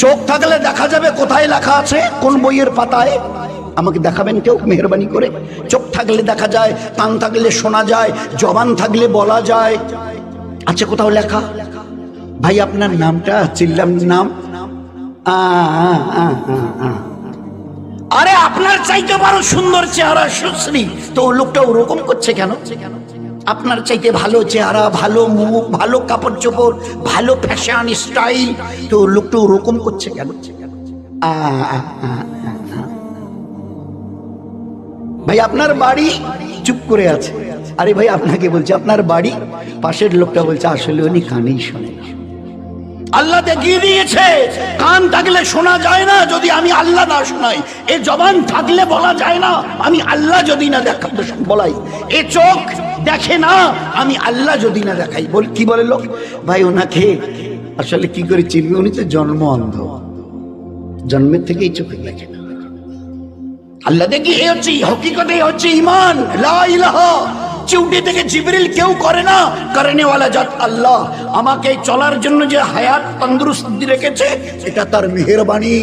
চোখ থাকলে দেখা যাবে কোথায় লেখা আছে, কোন বইয়ের পাতায়? আমাকে দেখাবেন কেউ মেহেরবানি করে? চোখ থাকলে দেখা যায়, কান থাকলে শোনা যায়, জবান থাকলে বলা যায়, আচ্ছা কোথাও লেখা? ভাই আপনার নামটা চিল্লাম নাম, আরে আপনার চাইতে বড় সুন্দর চেহারা সুশ্রী, তো লোকটা ওরকম করছে কেন? আপনার চাইতে ভালো চেহারা, ভালো মুখ, ভালো কাপড় চোপড়, ভালো ফ্যাশন স্টাইল, তো লোকটা ওরকম করছে কেন? ভাই আপনার বাড়ি, চুপ করে আছে। আরে ভাই আপনাকে বলছে আপনার বাড়ি, পাশের লোকটা বলছে আসলে উনি কানেই শোনে। আল্লাহ দেখিয়ে দিয়েছে কান থাকলে শোনা যায় না যদি আমি আল্লাহ না শোনাই, এ জবান থাকলে বলা যায় না আমি আল্লাহ যদি না বলাই, এ চোখ দেখে না আমি আল্লাহ যদি না দেখাই। কি বলে লোক? ভাই ওনাকে আসলে কি করে চিনবে? উনি তো জন্ম অন্ধ, জন্মের থেকেই চোখে দেখে না। আল্লাহ দেখি এ হচ্ছে হকিকতে, হচ্ছে ইমান, লা ইলাহা। চিউটি থেকে জিবরিল কেউ করে না, করেনেওয়ালা জাত আল্লাহ। আমাকে চলার জন্য যে হায়াত তন্দুরুস্তি রেখেছে এটা তার মেহেরবানি।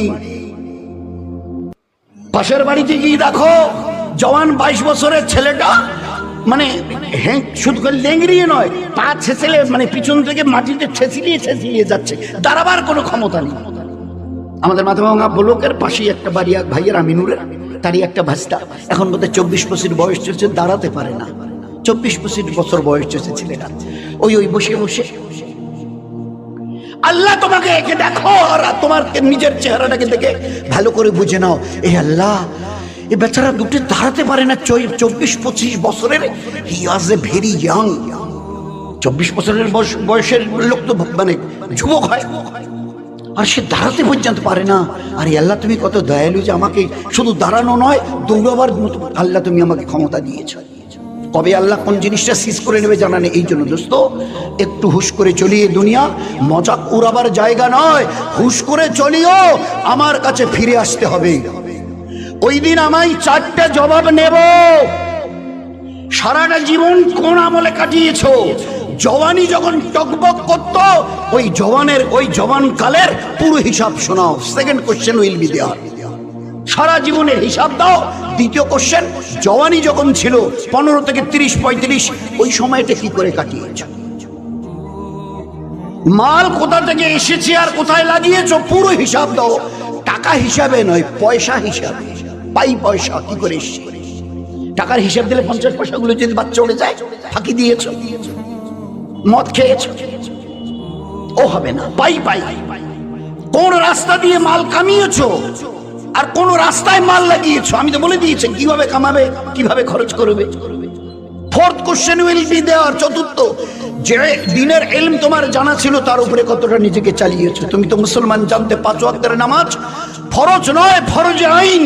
পাশের বাড়িতে গিয়ে দেখো জওয়ান 22 বছরের ছেলেটা, মানে শুধু লেংড়িয়ে নয়, পা ছেঁচলে মানে পিছন থেকে মাটিতে ছেঁচিলিয়ে যাচ্ছে, দাঁড়াবার কোনো ক্ষমতা নেই। আমাদের মাথাভাঙা ব্লকের পাশেই একটা বাড়ি, এক ভাইয়ের আমিনুরের, তারই একটা ভাস্তা, এখন বোধহয় 24-25 বয়স চলছে, দাঁড়াতে পারে না। 24-25 বছর বয়স চলছে ছেলেটা, ওই বসে বসে আল্লাহ তোমাকে একে দেখো আর তোমার নিজের চেহারাটাকে দেখে ভালো করে বুঝে নাও, এই আল্লাহ এই বেচারা দুটো দাঁড়াতে পারে না। 24-25 বছরের, হি ওয়াজ এ ভেরি ইয়াং। 24 বছরের বয়সের লোক তো মানে যুবক হয়, আর সে দাঁড়াতে পর্যন্ত পারে না। আরে আল্লাহ তুমি কত দয়ালু যে আমাকে শুধু দাঁড়ানো নয়, দৌড়াবার মতো আল্লাহ তুমি আমাকে ক্ষমতা দিয়েছ। কবে আল্লাহ কোন জিনিসটা সিজ করে নেবে জানা নেই। এই জন্য দোস্ত একটু হুশ করে চলিয়ে, দুনিয়া মজাক উড়াবার জায়গা নয়, হুশ করে চলিও, আমার কাছে ফিরে আসতে হবে। ওই দিন আমায় 4টে জবাব নেব। সারাটা জীবন কোন আমলে কাটিয়েছো? জওয়ানি যখন টকবক করত, ওই জওয়ান কালের পুরো হিসাব শোনাও। Second question will be there, সারা জীবনের হিসাব দাও। দ্বিতীয় কোশ্চেন, জওয়ানি যখন ছিল 15 থেকে 30-35, ওই সময়টা কি করে কাটিয়েছো? মাল কোথা থেকে এসেছে আর কোথায় লাগিয়েছো পুরো হিসাব দাও। টাকা হিসাবে নয়, পয়সা হিসাবে, পাই পয়সা কি করে এসছে। টাকার হিসাব দিলে 50 পয়সাগুলো যদি বাচ্চা উড়ে যায়, ফাঁকি দিয়েছো, মদ খেয়েছো, ও হবে না। পাই কোন রাস্তা দিয়ে মাল কামিয়েছো আর কোন রাস্তায় মাল লাগিয়েছো, আমি তো বলে দিয়েছি কিভাবে কামাবে, কিভাবে খরচ করবে। Fourth question will be there. চতুর্থ, যে দিনের ইলম তোমার জানা ছিল তার উপরে কতটা নিজেকে চালিয়েছো। তুমি তো মুসলমান, জানতে 5 ওয়াক্তের নামাজ ফরজ নয়, ফরজে আইন।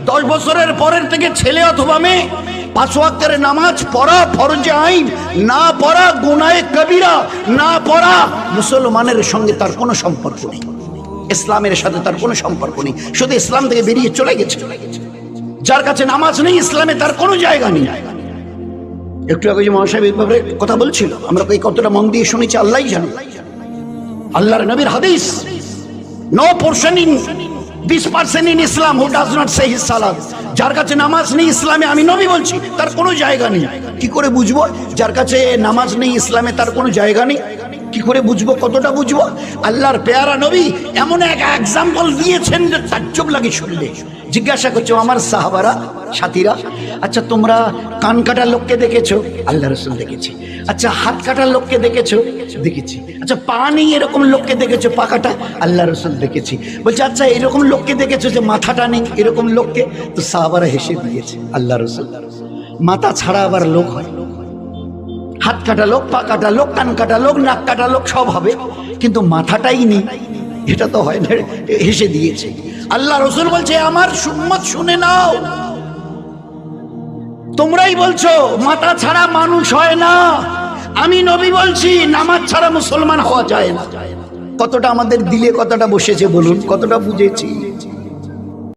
10 বছরের পরের থেকে ছেলে অথবা মেয়ে 5 ওয়াক্তের নামাজ পড়া ফরজে আইন, না পড়া গুনাহে কবিরা, না পড়া মুসলমানের সঙ্গে তার কোনো সম্পর্ক নেই, ইসলামের সাথে তার কোনো সম্পর্ক নেই, শুধু ইসলাম থেকে বেরিয়ে চলে গেছে। যার কাছে নামাজ নেই, ইসলামে তার কোনো জায়গা নেই। একটু আগে যে মহাসাহেব এই ব্যাপারে কথা বলছিল, আমরা কতটা মন দিয়ে শুনেছি আল্লাহই জানে। আল্লাহর নবীর হাদিস, no portion in this person in Islam who does not say his salat। যার কাছে নামাজ নেই ইসলামে, আমি নবী বলছি, তার কোনো জায়গা নেই। কি করে বুঝবো যার কাছে নামাজ নেই ইসলামে তার কোনো জায়গা নেই? কি করে বুঝবো? কতটা বুঝবো? আল্লাহর পেয়ারা নবী এমন এক এক্সাম্পল দিয়েছেন যে তাজ্জব লাগে শুনলে। জিজ্ঞাসা করছো আমার সাহাবারা, সাথীরা, আচ্ছা তোমরা কান কাটা লোককে দেখেছো? আল্লাহ রাসূল দেখেছি। আচ্ছা হাত কাটার লোককে দেখেছো? দেখেছি। আচ্ছা পা নেই এরকম লোককে দেখেছো? পা কাটা? আল্লাহ রাসূল দেখেছি। বলছে আচ্ছা এরকম লোককে দেখেছো যে মাথাটা নেই এরকম লোককে? তো সাহাবারা হেসে দিয়েছে। আল্লাহ রাসূল মাথা ছাড়া আবার লোক হয়, হাত কাটা লোক, পা কাটা লোক, কান কাটা লোক, নাক কাটা লোক সব হবে, কিন্তু মাথাটাই নেই, এটা তো হয় না। হেসে দিয়েছে। আল্লাহ রাসূল বলছে আমার উম্মত শুনে নাও, তোমরাই বলছো মাথা ছাড়া মানুষ হয় না, আমি নবী বলছি নামাজ ছাড়া মুসলমান হওয়া যায় না। কতটা আমাদের দিলে কতটা বসেছে বলুন, কতটা বুঝেছি।